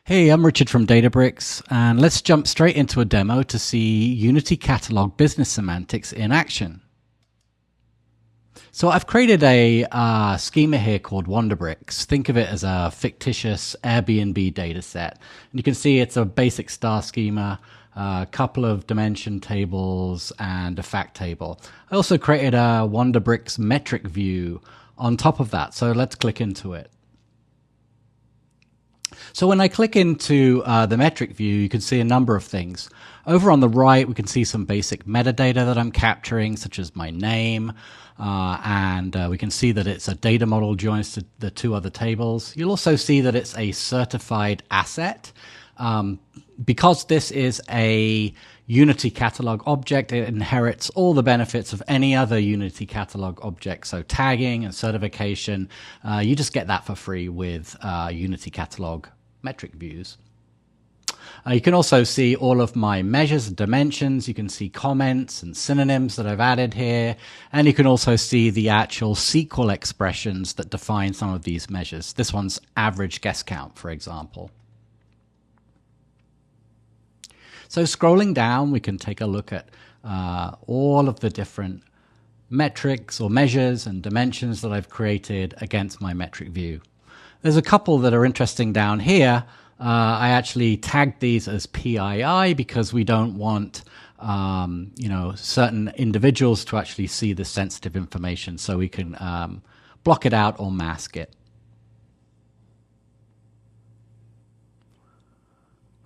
Hey, I'm Richard from Databricks, and let's jump straight into a demo to see Unity Catalog Business Semantics in action. So I've created a schema here called Wonderbricks. Think of it as a fictitious Airbnb data set. And you can see it's a basic star schema, a couple of dimension tables, and a fact table. I also created a Wonderbricks metric view on top of that. So let's click into it. So when I click into the metric view, you can see a number of things. Over on the right, we can see some basic metadata that I'm capturing, such as my name, and we can see that it's a data model joins to the two other tables. You'll also see that it's a certified asset. Because this is a Unity Catalog object, it inherits all the benefits of any other Unity Catalog object. So tagging and certification, you just get that for free with Unity Catalog metric views. You can also see all of my measures and dimensions. You can see comments and synonyms that I've added here. And you can also see the actual SQL expressions that define some of these measures. This one's average guest count, for example. So scrolling down, we can take a look at all of the different metrics or measures and dimensions that I've created against my metric view. There's a couple that are interesting down here. I actually tagged these as PII because we don't want certain individuals to actually see the sensitive information, so we can block it out or mask it.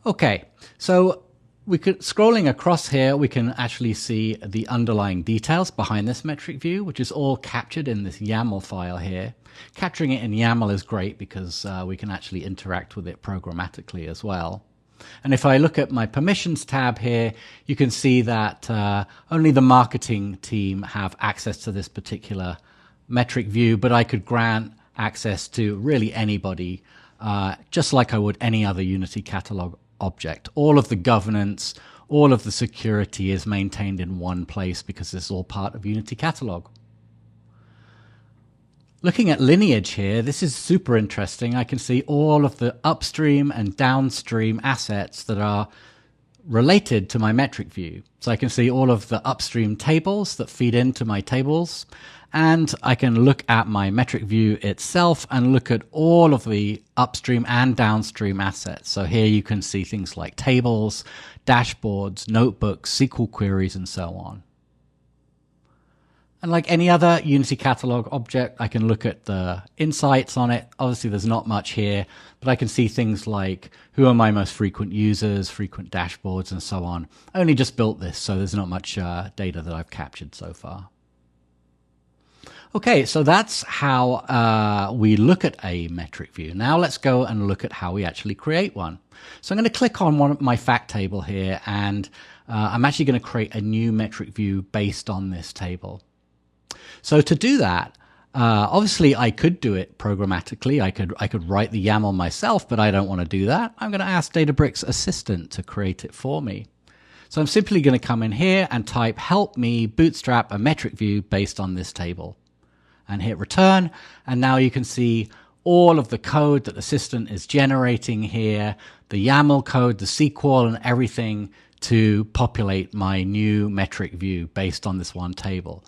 Okay, so scrolling across here, we can actually see the underlying details behind this metric view, which is all captured in this YAML file here. Capturing it in YAML is great because we can actually interact with it programmatically as well. And if I look at my permissions tab here, you can see that only the marketing team have access to this particular metric view, but I could grant access to really anybody, just like I would any other Unity Catalog object. All of the governance, all of the security is maintained in one place because it's all part of Unity Catalog. Looking at lineage here, this is super interesting. I can see all of the upstream and downstream assets that are related to my metric view. So I can see all of the upstream tables that feed into my tables, and I can look at my metric view itself and look at all of the upstream and downstream assets. So here you can see things like tables, dashboards, notebooks, SQL queries, and so on. And like any other Unity Catalog object, I can look at the insights on it. Obviously, there's not much here, but I can see things like who are my most frequent users, frequent dashboards, and so on. I only just built this, so there's not much data that I've captured so far. Okay, so that's how we look at a metric view. Now let's go and look at how we actually create one. So I'm going to click on one of my fact table here, and I'm actually going to create a new metric view based on this table. So to do that, obviously I could do it programmatically. I could write the YAML myself, but I don't want to do that. I'm going to ask Databricks Assistant to create it for me. So I'm simply going to come in here and type help me bootstrap a metric view based on this table and hit return. And now you can see all of the code that Assistant is generating here, the YAML code, the SQL, and everything to populate my new metric view based on this one table.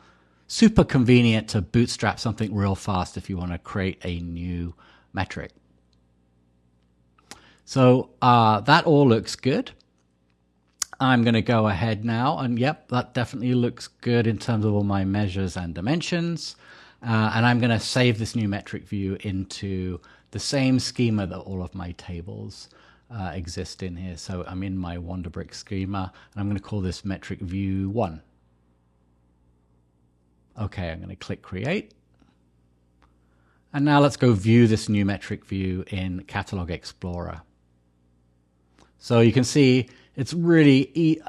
Super convenient to bootstrap something real fast if you want to create a new metric. So that all looks good. I'm going to go ahead now, and yep, that definitely looks good in terms of all my measures and dimensions. And I'm going to save this new metric view into the same schema that all of my tables exist in here. So I'm in my Wonderbricks schema, and I'm going to call this metric view 1. Okay, I'm going to click create. And now let's go view this new metric view in Catalog Explorer. So you can see it's really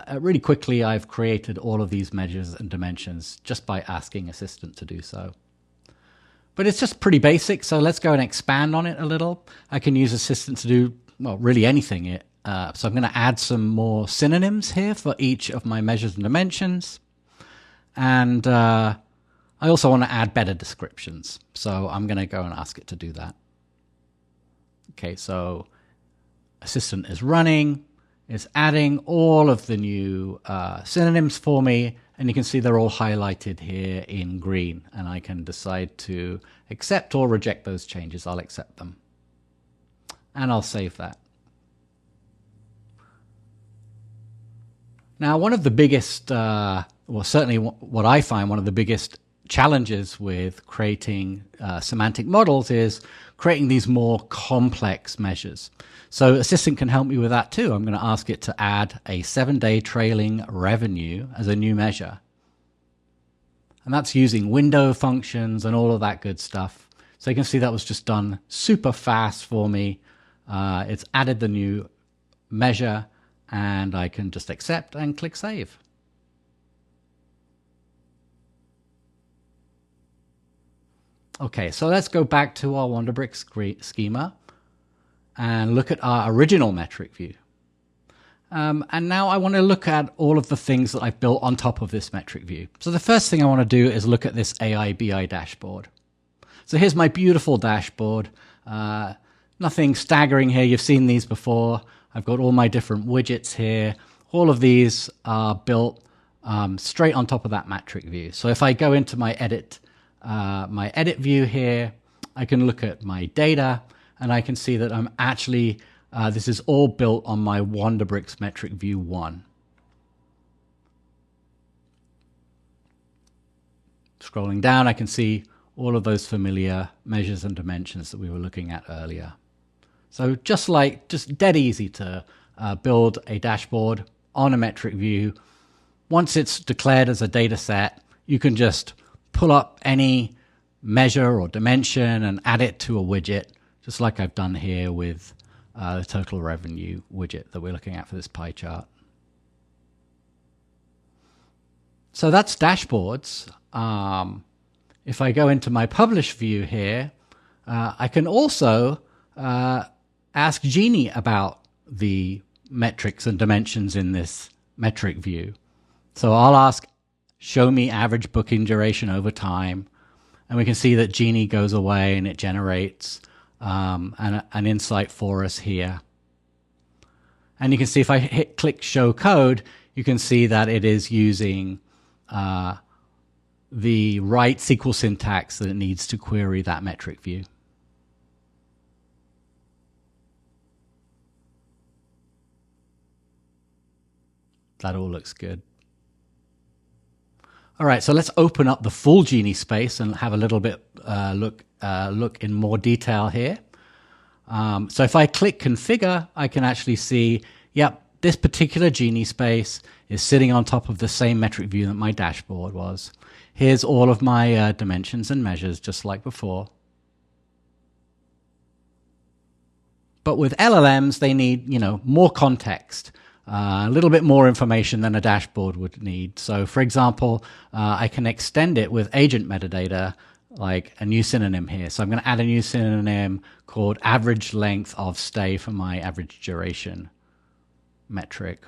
quickly I've created all of these measures and dimensions just by asking Assistant to do so. But it's just pretty basic, so let's go and expand on it a little. I can use Assistant to do, well, really anything. So I'm going to add some more synonyms here for each of my measures and dimensions. And I also want to add better descriptions, so I'm going to go and ask it to do that. Okay, so Assistant is running. It's adding all of the new synonyms for me, and you can see they're all highlighted here in green, and I can decide to accept or reject those changes. I'll accept them, and I'll save that. Now, one of the biggest, well, certainly what I find one of the biggest challenges with creating semantic models is creating these more complex measures. So Assistant can help me with that too. I'm going to ask it to add a 7-day trailing revenue as a new measure. And that's using window functions and all of that good stuff. So you can see that was just done super fast for me. It's added the new measure, and I can just accept and click Save. Okay, so let's go back to our Wonderbricks schema and look at our original metric view. And now I want to look at all of the things that I've built on top of this metric view. So the first thing I want to do is look at this AI BI dashboard. So here's my beautiful dashboard. Nothing staggering here. You've seen these before. I've got all my different widgets here. All of these are built straight on top of that metric view. So if I go into my edit view here, I can look at my data, and I can see that I'm actually, this is all built on my Wonderbricks metric view 1. Scrolling down, I can see all of those familiar measures and dimensions that we were looking at earlier. So just dead easy to build a dashboard on a metric view. Once it's declared as a data set, you can just pull up any measure or dimension and add it to a widget, just like I've done here with the total revenue widget that we're looking at for this pie chart. So that's dashboards. If I go into my publish view here, I can also ask Genie about the metrics and dimensions in this metric view. So I'll ask, show me average booking duration over time. And we can see that Genie goes away and it generates an insight for us here. And you can see if I click show code, you can see that it is using the right SQL syntax that it needs to query that metric view. That all looks good. All right, so let's open up the full Genie space and have a little bit look in more detail here. So if I click configure, I can actually see, yep, this particular Genie space is sitting on top of the same metric view that my dashboard was. Here's all of my dimensions and measures, just like before. But with LLMs, they need, more context. A little bit more information than a dashboard would need. So for example, I can extend it with agent metadata, like a new synonym here. So I'm going to add a new synonym called average length of stay for my average duration metric.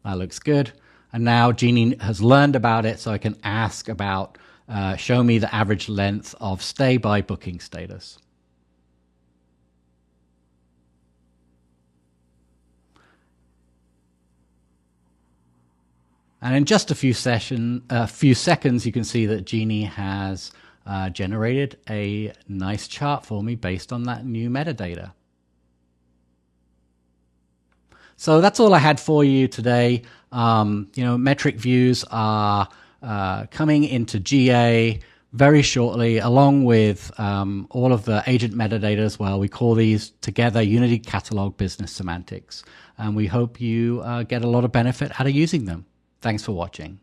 That looks good. And now Genie has learned about it, so I can ask about, show me the average length of stay by booking status. And in just a few seconds, you can see that Genie has generated a nice chart for me based on that new metadata. So that's all I had for you today. Metric views are coming into GA very shortly, along with all of the agent metadata as well. We call these together Unity Catalog Business Semantics. And we hope you get a lot of benefit out of using them. Thanks for watching.